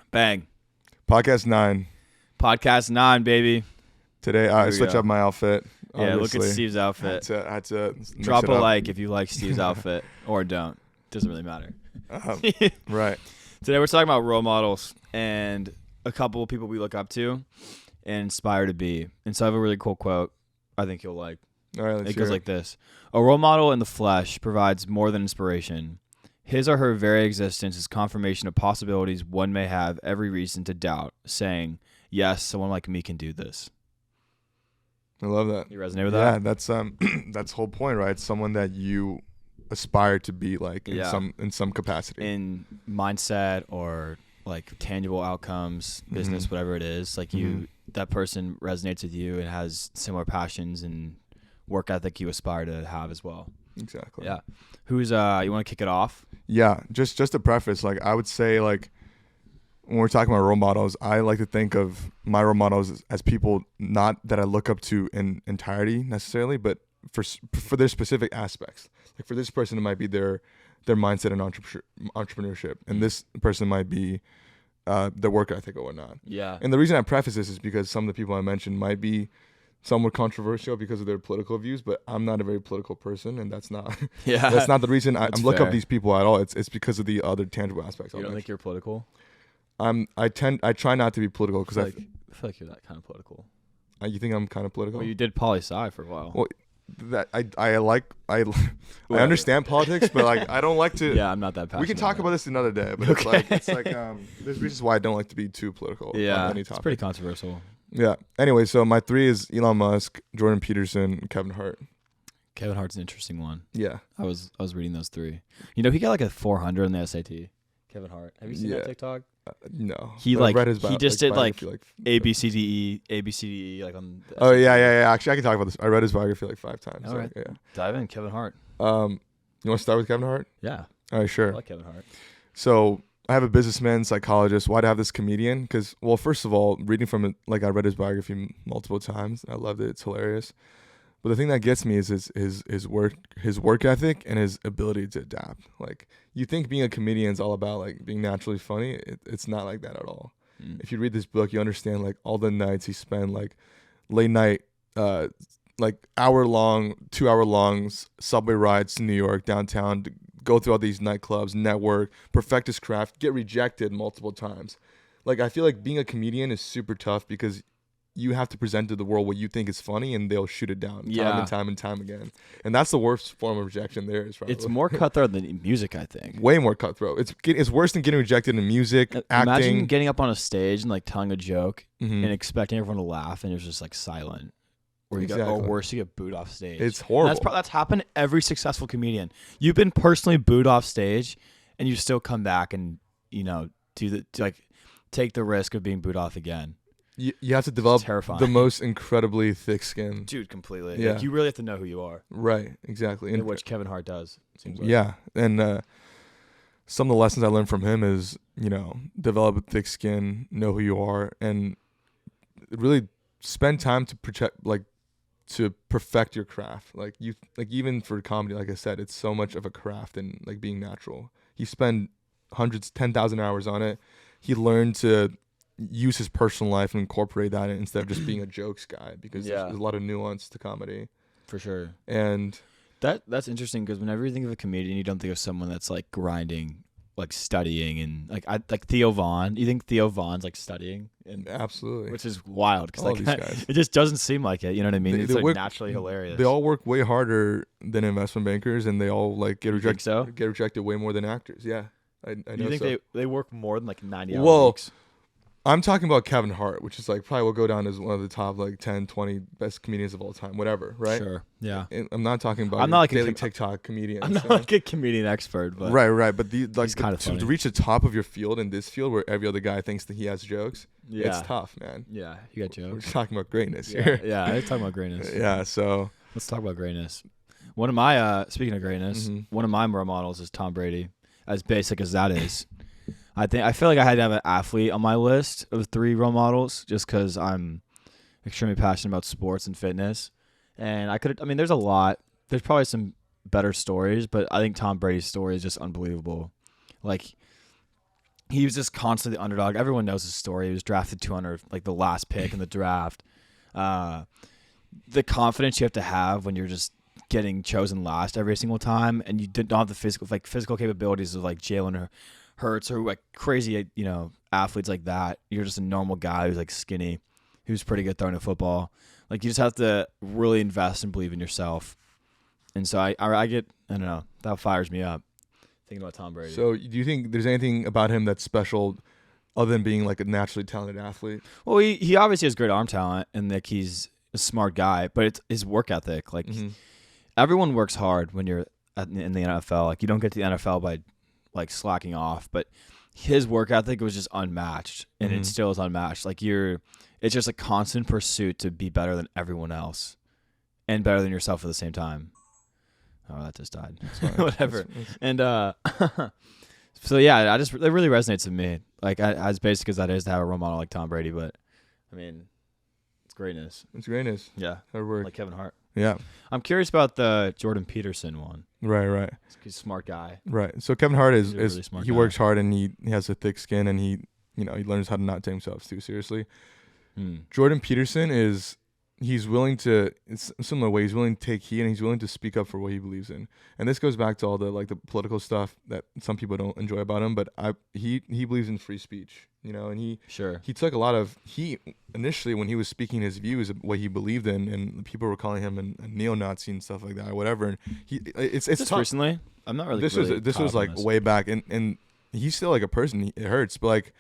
Bang. Podcast 9. Podcast 9, baby. Today I switch up my outfit. Yeah, obviously. look at Steve's outfit. I had to Drop mix a it up. like if you like Steve's outfit, or don't. Doesn't really matter. Right. Today we're talking about role models and a couple of people we look up to and inspire to be. And so I have a really cool quote I think you'll like. All right, let's It hear goes like this. A role model in the flesh provides more than inspiration. His or her very existence is confirmation of possibilities one may have every reason to doubt, saying, yes, someone like me can do this. I love that. You resonate with Yeah, that? that's that's the whole point, right? Someone that you aspire to be like in some capacity. In mindset or like tangible outcomes, business, whatever it is, like that person resonates with you and has similar passions and work ethic you aspire to have as well. Exactly. Yeah. Who's you want to kick it off? Yeah, just to preface, like I would say, like when we're talking about role models, I like to think of my role models as people not that I look up to in entirety necessarily, but for their specific aspects. Like for this person, it might be their mindset and entrepreneurship, and this person might be their work ethic or whatnot. Yeah. And the reason I preface this is because some of the people I mentioned might be somewhat controversial because of their political views, but I'm not a very political person, and that's not that's not the reason I'm look up these people at all. It's because of the other tangible aspects. You don't think you're political? I try not to be political because I feel like you're that kind of political. You think I'm kind of political? Well, you did poli-sci for a while. Well, that I understand politics, but like I don't like to. Yeah, I'm not that passionate. We can talk about this another day, but it's like there's reasons why I don't like to be too political. Yeah, on any it's topic. pretty controversial. Yeah. Anyway, so my 3 is Elon Musk, Jordan Peterson, and Kevin Hart. Kevin Hart's an interesting one. Yeah. I was reading those 3. You know, he got like a 400 on the SAT. Kevin Hart. Have you seen that TikTok? No. He But I read his he just did like A A B C D E like on. The Oh SAT. yeah. Actually, I can talk about this. I read his biography like 5 times. All so, right. Yeah. Dive in, Kevin Hart. You want to start with Kevin Hart? Yeah. All right, sure. I like Kevin Hart. So I have a businessman, psychologist. Why'd I have this comedian? Because, well, first of all, reading from it, like I read his biography multiple times. I loved it. It's hilarious. But the thing that gets me is his work ethic and his ability to adapt. Like you think being a comedian is all about like being naturally funny. It's not like that at all. If you read this book, you understand like all the nights he spent like late night, like 2-hour long subway rides to New York downtown to go through all these nightclubs, network, perfect his craft, get rejected multiple times. Like I feel like being a comedian is super tough because you have to present to the world what you think is funny, and they'll shoot it down time and time again. And that's the worst form of rejection there is. Probably. It's more cutthroat than music, I think. Way more cutthroat. It's worse than getting rejected in music, acting. Imagine getting up on a stage and like telling a joke and expecting everyone to laugh, and it's just like silent. Or worse, you get booed off stage. It's horrible. That's happened to every successful comedian. You've been personally booed off stage, and you still come back and take the risk of being booed off again. You have to develop the most incredibly thick skin. Dude, completely. Yeah. Like, you really have to know who you are. Right, exactly. And which Kevin Hart does, it seems like. Yeah, and some of the lessons I learned from him is, develop a thick skin, know who you are, and really spend time to perfect your craft. Like even for comedy, like I said, it's so much of a craft and like being natural. He spent 10,000 hours on it. He learned to use his personal life and incorporate that instead of just being a jokes guy, because there's a lot of nuance to comedy. For sure. And that's interesting, because whenever you think of a comedian, you don't think of someone that's like grinding, like studying, and like Theo Von. You think Theo Von's like studying? Absolutely. Which is wild, because these guys. It just doesn't seem like it. You know what I mean? It's work, naturally hilarious. They all work way harder than investment bankers, and they all like get rejected. So? Get rejected way more than actors. Yeah, I know. You think they work more than like 90-hour weeks? I'm talking about Kevin Hart, which is like probably will go down as one of the top like 10, 20 best comedians of all time, whatever, right? Sure. Yeah. And I'm not talking about daily TikTok comedians. I'm not like a comedian expert, but right. But kind of to reach the top of your field in this field where every other guy thinks that he has jokes, it's tough, man. Yeah, you got jokes. We're just talking about greatness here. Yeah, let's talk about greatness. Yeah, so let's talk about greatness. One of my speaking of greatness, one of my role models is Tom Brady. As basic as that is. I feel like I had to have an athlete on my list of 3 role models, just because I'm extremely passionate about sports and fitness. And there's a lot. There's probably some better stories, but I think Tom Brady's story is just unbelievable. Like, he was just constantly the underdog. Everyone knows his story. He was drafted 200, like the last pick in the draft. The confidence you have to have when you're just getting chosen last every single time, and you don't have the physical capabilities of like Jalen Hurts or like crazy, athletes like that. You're just a normal guy who's like skinny, who's pretty good throwing a football. Like, you just have to really invest and believe in yourself. And so I don't know, that fires me up thinking about Tom Brady. So do you think there's anything about him that's special other than being like a naturally talented athlete? Well, he obviously has great arm talent, and like he's a smart guy, but it's his work ethic. Like, everyone works hard when you're in the NFL. Like, you don't get to the NFL by like slacking off, but his work ethic was just unmatched, and it still is unmatched. Like, it's just a constant pursuit to be better than everyone else and better than yourself at the same time. Oh, that just died. Whatever. And so yeah, it really resonates with me. Like, as basic as that is to have a role model like Tom Brady, but I mean, it's greatness. It's greatness. Yeah, hard work. Like Kevin Hart. Yeah. I'm curious about the Jordan Peterson one. Right. He's a smart guy. Right. So Kevin Hart is really smart he guy. works hard, and he has a thick skin, and he learns how to not take himself too seriously. Jordan Peterson he's willing to, it's a similar way, he's willing to take heat, and he's willing to speak up for what he believes in. And this goes back to all the the political stuff that some people don't enjoy about him, but he believes in free speech, and he took a lot of heat initially when he was speaking his views of what he believed in, and people were calling him a neo-Nazi and stuff like that or whatever. And it's just recently. I'm not really. This was like way back, and he's still like a person. It hurts, but like,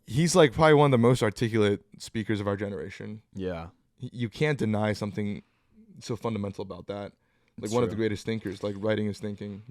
he's like probably one of the most articulate speakers of our generation. Yeah. You can't deny something so fundamental about that. Like, one of the greatest thinkers, like writing is thinking,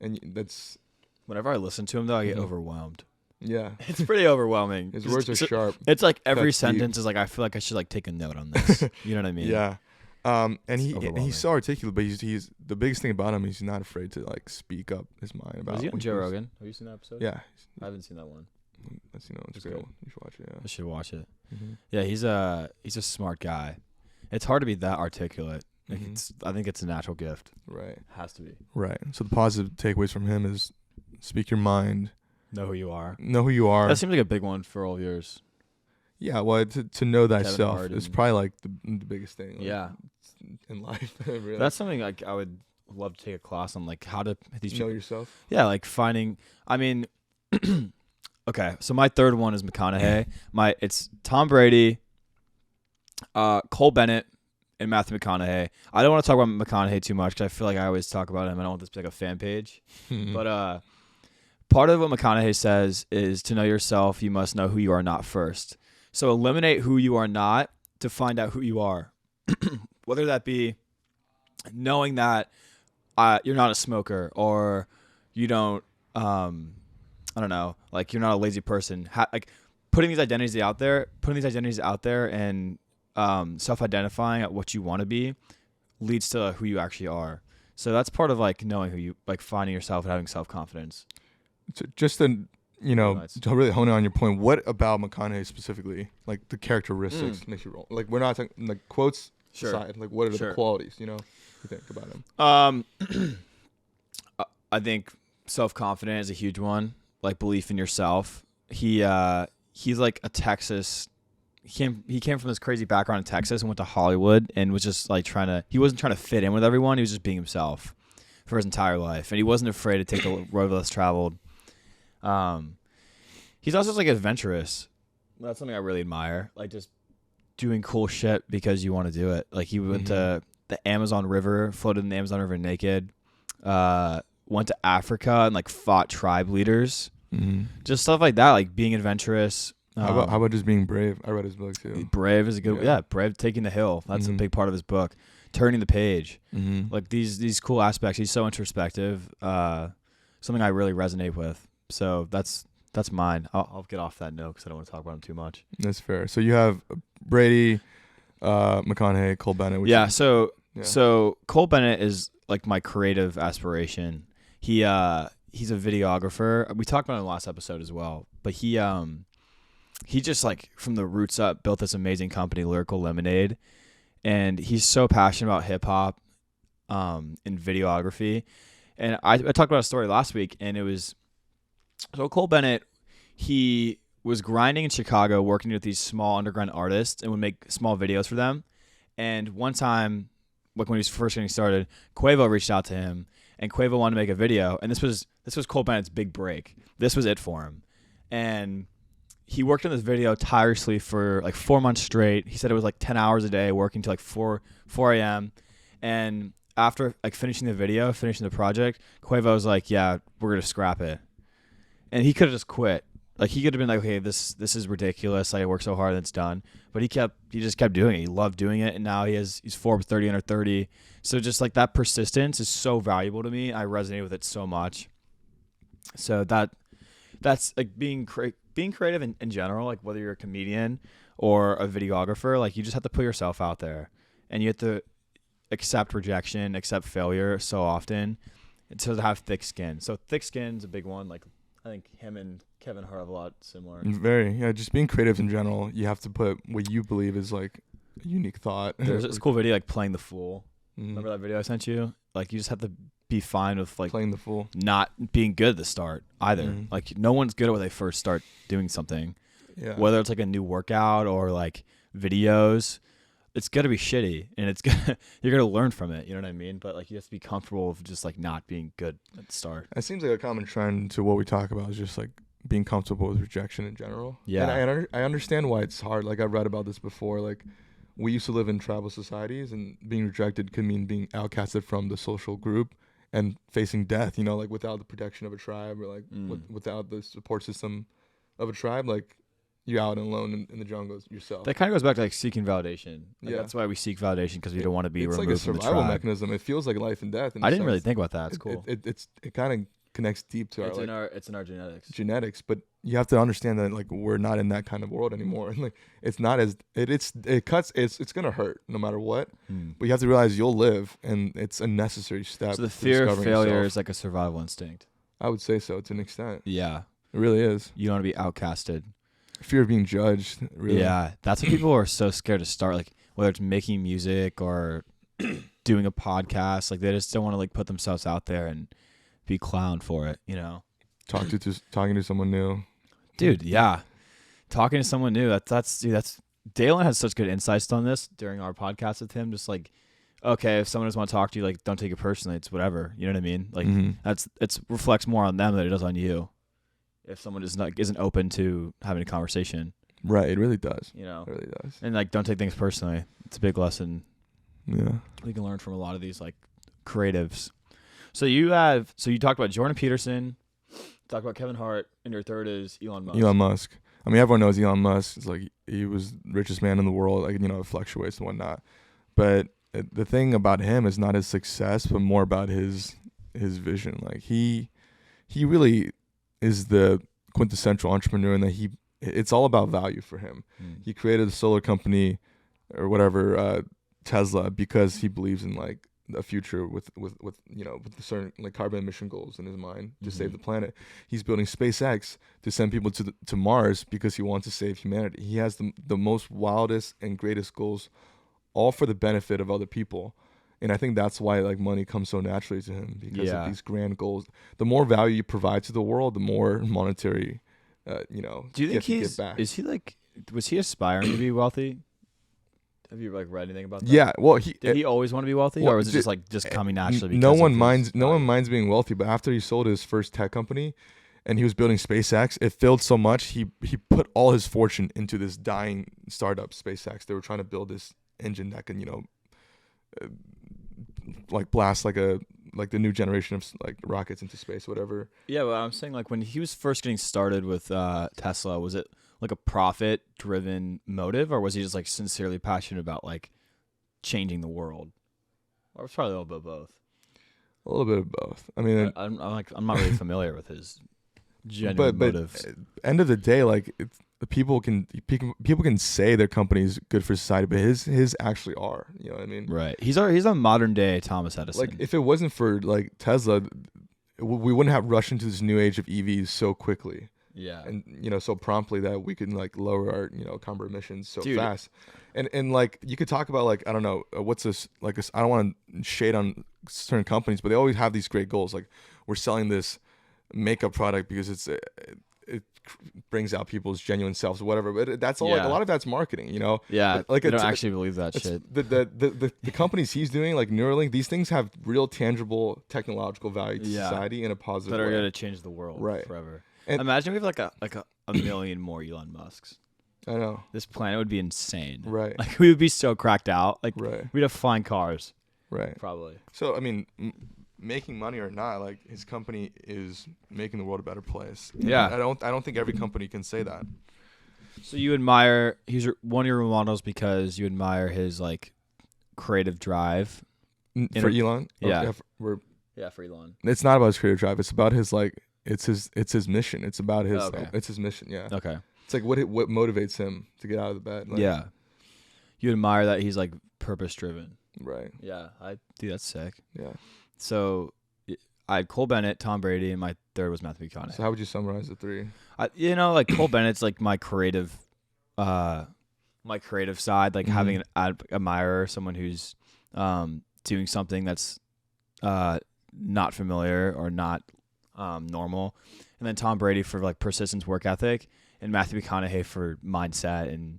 and that's. Whenever I listen to him, though, I get overwhelmed. Yeah. It's pretty overwhelming. His words are sharp. It's like every sentence is like, I feel like I should like take a note on this. You know what I mean? Yeah. And he's so articulate, but he's the biggest thing about him is he's not afraid to like speak up his mind about. Was he on Joe Rogan? Have you seen that episode? Yeah. I haven't seen that one. It's a great one. You should watch it. Yeah. I should watch it. Yeah, he's a smart guy. It's hard to be that articulate. Like, I think it's a natural gift. Right. Has to be. Right. So the positive takeaways from him is speak your mind. Know who you are. That seems like a big one for all of yours. Yeah. Well, to know thyself is probably like the biggest thing. Like, in life. Really. That's something like I would love to take a class on, like how to know yourself. Yeah, like finding. I mean. Okay, so my third one is McConaughey. It's Tom Brady, Cole Bennett, and Matthew McConaughey. I don't want to talk about McConaughey too much because I feel like I always talk about him. I don't want this to be like a fan page. But part of what McConaughey says is to know yourself, you must know who you are not first. So eliminate who you are not to find out who you are. Whether that be knowing that you're not a smoker, or you don't... I don't know, like you're not a lazy person. Like putting these identities out there, and self-identifying at what you want to be leads to who you actually are. So that's part of like knowing who you, like finding yourself and having self-confidence. So just to really hone in on your point, what about McConaughey specifically, like the characteristics makes you roll? Like, we're not talking like quotes aside, like what are the qualities you think about him? I think self-confident is a huge one. Like belief in yourself. He's like a Texas. He came from this crazy background in Texas and went to Hollywood and was just like he wasn't trying to fit in with everyone. He was just being himself for his entire life, and he wasn't afraid to take the road less traveled. He's also just like adventurous. That's something I really admire. Like just doing cool shit because you want to do it. Like he went to the Amazon River, floated in the Amazon River naked. Went to Africa and like fought tribe leaders. Just stuff like that, like being adventurous. How about just being brave? I read his book too. Brave is a good brave, taking the hill. That's a big part of his book. Turning the page. Like these cool aspects. He's so introspective. Something I really resonate with. So that's mine. I'll get off that note because I don't want to talk about him too much. That's fair. So you have Brady, McConaughey, Cole Bennett. So Cole Bennett is like my creative aspiration. He's a videographer. We talked about it in the last episode as well. But he just like from the roots up built this amazing company, Lyrical Lemonade, and he's so passionate about hip hop. in videography. And I talked about a story last week, and it was so Cole Bennett. He was grinding in Chicago, working with these small underground artists, and would make small videos for them. And one time, like when he was first getting started, Quavo reached out to him, and Quavo wanted to make a video. And this was Cole Bennett's big break. This was it for him, and he worked on this video tirelessly for like 4 months straight. He said it was like 10 hours a day, working till like 4 a.m. And after like finishing the project, Quavo was like, "Yeah, we're gonna scrap it," and he could have just quit. Like he could have been like, "Okay, this is ridiculous. I worked so hard and it's done." But he just kept doing it. He loved doing it, and now he's Forbes 30 under 30. So just like that persistence is so valuable to me. I resonate with it so much. So that's like being creative in general. Like whether you're a comedian or a videographer, like you just have to put yourself out there, and you have to accept rejection, accept failure so often, and to have thick skin. So thick skin's a big one. Like I think him and Kevin Hart have a lot similar. Just being creative in general. You have to put what you believe is like a unique thought. There's this cool video like Playing the Fool. Mm-hmm. Remember that video I sent you? Like you just have to be fine with like playing the fool, not being good at the start either. Mm-hmm. Like no one's good at when they first start doing something. Yeah. Whether it's like a new workout or like videos, it's gonna be shitty, and you're gonna learn from it. You know what I mean? But like you have to be comfortable with just like not being good at the start. It seems like a common trend to what we talk about is just like being comfortable with rejection in general. Yeah. And I understand why it's hard. Like I've read about this before. Like we used to live in tribal societies, and being rejected could mean being outcasted from the social group and facing death, you know, like without the protection of a tribe, or like without the support system of a tribe, like you're out and alone in the jungle yourself. That kind of goes back to like seeking validation. Like, Yeah. That's why we seek validation, because we don't want to be It's removed like a from the survival tribe. mechanism. It feels like life and death. I didn't really think about that. It's cool. It kind of connects deep to It's our in our genetics. genetics, but you have to understand that like we're not in that kind of world anymore. And like it's not as it's gonna hurt no matter what. But you have to realize you'll live, and it's a necessary step. So the to fear of discovering failure yourself. is like a survival instinct. I would say so to an extent. Yeah. It really is. You don't want to be outcasted. Fear of being judged. Really. Yeah. That's what people are so scared to start. Like whether it's making music or doing a podcast, like they just don't want to like put themselves out there and be clowned for it, you know? Talking to someone new. Dude, yeah. Talking to someone new, that's Dalen has such good insights on this during our podcast with him. Just like, okay, if someone doesn't want to talk to you, like don't take it personally. It's whatever. You know what I mean? Like it reflects more on them than it does on you. If someone isn't open to having a conversation. Right, it really does. You know. It really does. And like don't take things personally. It's a big lesson. Yeah. We can learn from a lot of these like creatives. So you talked about Jordan Peterson, talked about Kevin Hart, and your third is Elon Musk. Elon Musk. I mean, everyone knows Elon Musk. It's like he was the richest man in the world. Like, you know, it fluctuates and whatnot. But the thing about him is not his success, but more about his vision. Like he really is the quintessential entrepreneur, and that it's all about value for him. He created a solar company or whatever, Tesla, because he believes in like a future with you know, with certain like carbon emission goals in his mind to save the planet. He's building SpaceX to send people to Mars because he wants to save humanity. He has the most wildest and greatest goals, all for the benefit of other people. And I think that's why like money comes so naturally to him, because of these grand goals. The more value you provide to the world, the more monetary you know, do you think was he aspiring to be wealthy? Have you like read anything about that? Yeah, well, did he always want to be wealthy, or was it just coming naturally? No one minds being wealthy, but after he sold his first tech company, and he was building SpaceX, it failed so much he put all his fortune into this dying startup, SpaceX. They were trying to build this engine that can, you know, like blast like the new generation of like rockets into space, whatever. Yeah, but I'm saying like when he was first getting started with Tesla, was it like a profit-driven motive, or was he just like sincerely passionate about like changing the world? Or it's probably a little bit of both. A little bit of both. I mean, I'm not really familiar with his genuine motives. But end of the day, like people can say their company's good for society, but his actually are. You know what I mean? Right. He's a modern day Thomas Edison. Like if it wasn't for like Tesla, we wouldn't have rushed into this new age of EVs so quickly. Yeah. And you know, so promptly that we can like lower our, you know, carbon emissions so fast. And like you could talk about like, I don't know, what's this, like this, I don't want to shade on certain companies, but they always have these great goals. Like, we're selling this makeup product because it brings out people's genuine selves or whatever. But that's all. Like, a lot of that's marketing, you know. Yeah, like I don't actually believe that shit. The companies he's doing, like Neuralink, these things have real tangible technological value to society in a positive way. That are going to change the world forever. And imagine we have like a million more Elon Musks. I know. This planet would be insane. Right. Like, we would be so cracked out. Like, we'd have flying cars. Right. Probably. So, I mean, making money or not, like, his company is making the world a better place. Yeah. I don't think every company can say that. So you admire, he's one of your role models because you admire his, like, creative drive. For Elon? Yeah. For Elon. It's not about his creative drive. It's about his, like, it's his mission. It's about his, it's his mission, yeah. Okay. It's like what motivates him to get out of the bed. Like, yeah. You admire that he's, like, purpose-driven. Right. Yeah. Dude, that's sick. Yeah. So I had Cole Bennett, Tom Brady, and my third was Matthew McConaughey. So how would you summarize the three? Like, Cole Bennett's, like, my creative side, like, having an admirer, someone who's doing something that's not familiar or not normal. And then Tom Brady for, like, persistence, work ethic, and Matthew McConaughey for mindset and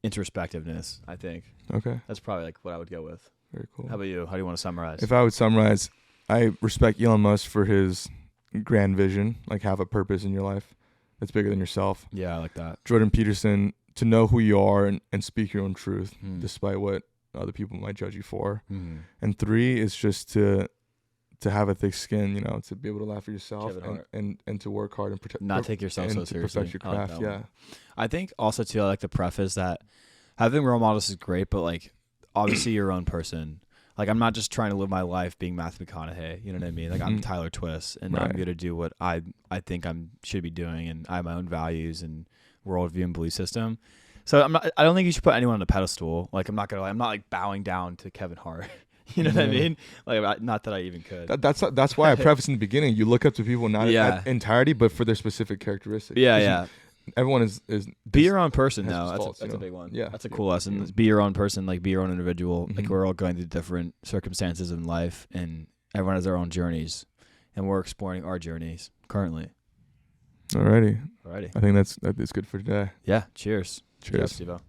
introspectiveness, I think. Okay. That's probably, like, what I would go with. Very cool. How about you? How do you want to summarize? If I would summarize, I respect Elon Musk for his grand vision, like have a purpose in your life that's bigger than yourself. Yeah, I like that. Jordan Peterson, to know who you are and speak your own truth despite what other people might judge you for. And 3 is just to have a thick skin, you know, to be able to laugh at yourself and to work hard and not take yourself so seriously. To perfect your craft. I think also too, I like to preface that having role models is great, but, like, obviously your own person. Like, I'm not just trying to live my life being Matthew McConaughey. You know what I mean? Like, I'm Tyler Twist, and I'm going to do what I think should be doing, and I have my own values and worldview and belief system. So I don't think you should put anyone on a pedestal. Like, I'm not like bowing down to Kevin Hart. You know what I mean? Like, not that I even could. That's why I prefaced in the beginning. You look up to people not in entirety, but for their specific characteristics. Yeah. Everyone is be your own person though. That's a big one. Yeah, that's a cool lesson. Yeah. Be your own person, like, be your own individual. Like, we're all going through different circumstances in life, and everyone has their own journeys, and we're exploring our journeys currently. Alrighty. I think that's good for today. Yeah. Cheers. Cheers. Steve-O.